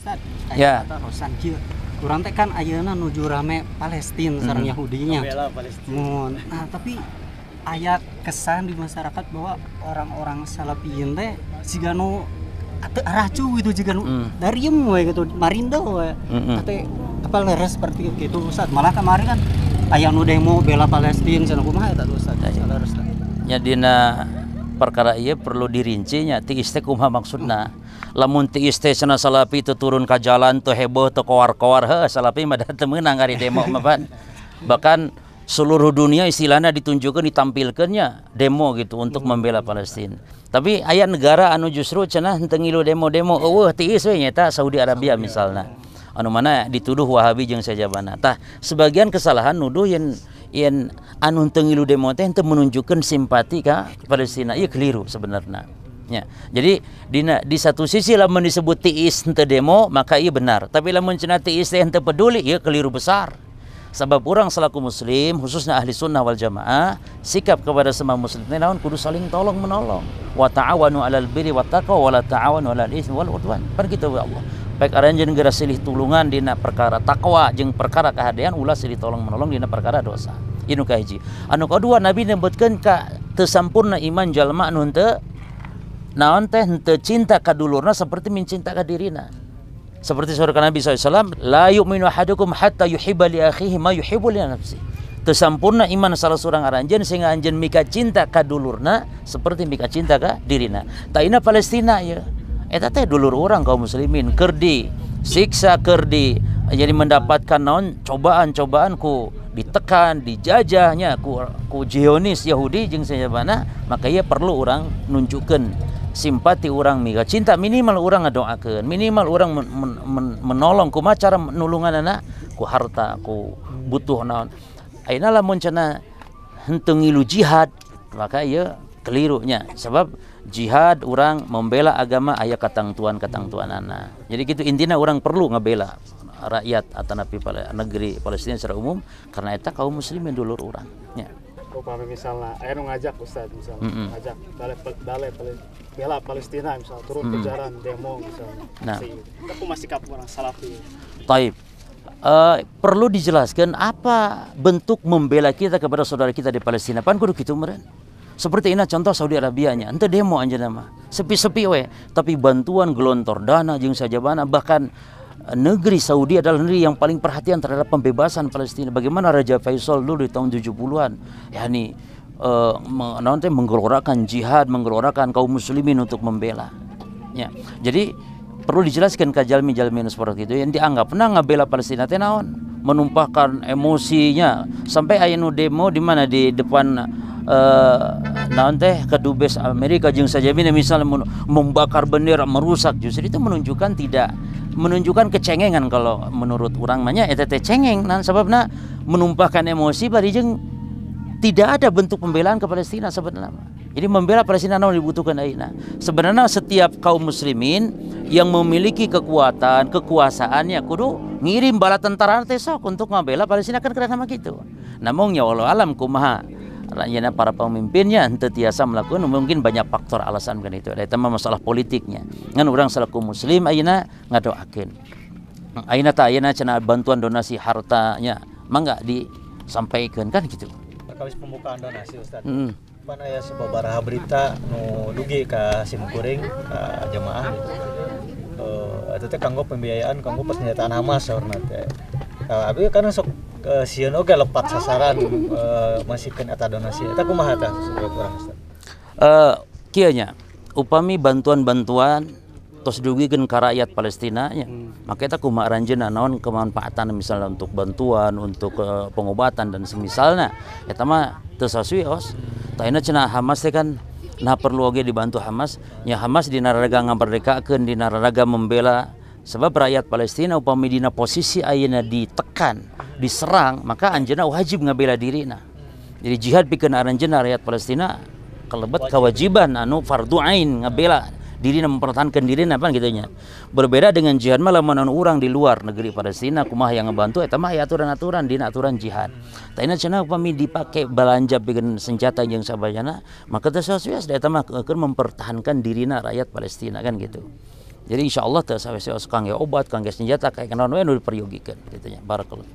Ustaz, Ya. kata Rosan kieu. Kurang teh kan ayeuna nuju rame Palestina sareng Yahudinya. Nah, tapi aya kesan di masyarakat bahwa orang-orang Salafiyin teh siga nu ate racu gitu jiga nu dariem we gitu, marindo we. Teh apa leres seperti itu Ustaz. Malah kemarin kan aya nu demo bela Palestina cenah kumaha eta Ustaz. Leres teh. Nya dina perkara ieu perlu dirincinya ti teh kumaha maksudna. Lamun ti teh cenah Salafi teu turun ka jalan teu heboh teu koar-koar heuh Salafi mah teu meunang ari demo mah Pan. Bahkan seluruh dunia istilahnya ditunjukkan ditampilkannya demo gitu untuk membela Palestina. Tapi aya negara anu justru cenah henteu ngilu demo-demo eueuh tiis we nyata Saudi Arabia misalna. Anu mana dituduh Wahabi jeung sajabana. Tah sebagian kesalahan nuduh yen anu henteu ngilu demo teh henteu menunjukkan simpati ka Palestina. Ieu keliru sebenarnya. Ya. Jadi di satu sisi lamun disebut tiis henteu demo maka ieu benar. Tapi lamun cenah tiis teh henteu peduli ieu keliru besar. Sebab orang selaku muslim khususnya ahli sunnah wal jamaah sikap kepada semua muslim naon kudu saling tolong menolong. Wa ta'awanu 'alal birri wat taqwa wa la ta'awanu 'alal itsmi wal 'udwan. Kan kitu Allah. Baik aranjeun geura silih tulungan dina perkara takwa jeung perkara kahadean ulah silih tolong menolong dina perkara dosa. Inu kahiji. Anu kadua Nabi nyebutkeun ka teu sampurna iman jalma anu henteu naon teh henteu cinta ka dulurna seperti mencinta ka dirina. Seperti surah Nabi SAW, la yu'minu ahadukum hatta yuhibba li akhihi ma yuhibbu li nafsi. Teu sampurna iman salah seorang aranjeun sehingga anjeun mika cinta ka dulurna seperti mika cinta ka dirina. Taina Palestina ya. Eta teh dulur orang kaum muslimin keur disiksa keur jadi mendapatkan naon cobaan-cobaan ku ditekan, dijajahnya ku Zionis Yahudi jeung sajabana, maka ieu perlu orang nunjukkeun simpati orang mika cinta minimal orang ngadoakeun, minimal orang menolong kumaha cara nulunganana ku harta, ku butuh naon. Ayeuna lamun cenah henteu ngilu jihad, maka ieu kelirunya. Sebab jihad orang membela agama aya katangtuan-katangtuanana. Jadi gitu intinya orang perlu ngabela rakyat atanapi negeri Palestina secara umum karena eta kaum muslimin dulur urang nya. Upami misalnya aya nu ngajak Ustaz misalnya ngajak balai bela Palestina misalnya turun ke jalan demo misalnya. Nah, aku masih sikap orang Salafi. Taib. Perlu dijelaskan apa bentuk membela kita kepada saudara kita di Palestina. Pan kudu kitu meureun. Seperti ini contoh Saudi Arabia nya, ente demo anjeunna mah. Sepi-sepi we, tapi bantuan gelontor dana jeung sajabana bahkan negeri Saudi adalah negeri yang paling perhatian terhadap pembebasan Palestina. Bagaimana Raja Faisal dulu di tahun 70-an, yakni menggelorakan jihad, menggelorakan kaum muslimin untuk membela. Ya. Jadi perlu dijelaskan ke jalmi-jalmi seperti itu yang dianggap ngabela Palestina teh naon? Menumpahkan emosinya sampai aya nu demo di mana di depan naon teh kedubes Amerika jeung sajabina misalnya membakar bendera merusak, justru itu menunjukkan kecengengan kalau menurut urang mah nya eta teh cengeng nan sababna menumpahkan emosi bari jeung tidak ada bentuk pembelaan ke Palestina sebenarnya. Jadi membela Palestina naon dibutuhkan ayeuna. Sebenarnya setiap kaum muslimin yang memiliki kekuasaannya kudu ngirim bala tentara teh sok untuk ngabela Palestina kan kena nama gitu. Namun ya wallahu alam kumaha rakyatnya para pemimpinnya henteu tiasa melakukan mungkin banyak faktor alasan kan itu. Eta mah masalah politiknya. Ngan urang salaku muslim ayeuna ngadoakeun. Ayeuna teh ayeuna cenah bantuan donasi hartanya mangga disampaikan kan gitu. Kawis pembukaan donasi Ustaz. Pan aya sababaraha berita nu dugi ka simkuring ka jamaah gitu. Eta teh kanggo pembiayaan kanggo persenjataan Hamas saurna teh. Abi kan sok sieun oge lepat sasaran masihkeun eta donasi. Eta kumaha tah saudara urang Ustaz? Kieu nya upami bantuan-bantuan tos dugikeun ka rakyat Palestina nya. Maka eta kumaha aranjeunna naon kemanfaatan misalnya untuk bantuan, untuk pengobatan dan semisalna. Eta mah teu sasuios. Taina cenah Hamas teh kan nah perlu oge dibantu Hamas. Nya Hamas dina raraga ngambardekakeun, dina raraga membela sebab rakyat Palestina upami dina posisi ayeuna ditekan, diserang, maka anjeunna wajib ngabela dirina. Jadi jihad pikeun aranjeunna rakyat Palestina kalebet kewajiban anu fardu ain ngabela dirina mempertahankan dirina apa gitu nya. Berbeda dengan jihad mah lamun urang di luar negeri Palestina kumaha yang ngebantu eta mah aya aturan-aturan dina aturan jihad. Taina cenah upami dipake belanja pikeun senjata jeung sabajana, maka teh sasueus eta mah keur mempertahankan dirina rakyat Palestina kan gitu. Jadi insya Allah teu sawe kangge obat, kangge senjata kayak naon we nu diperyogikan gitu nya. Barakallahu.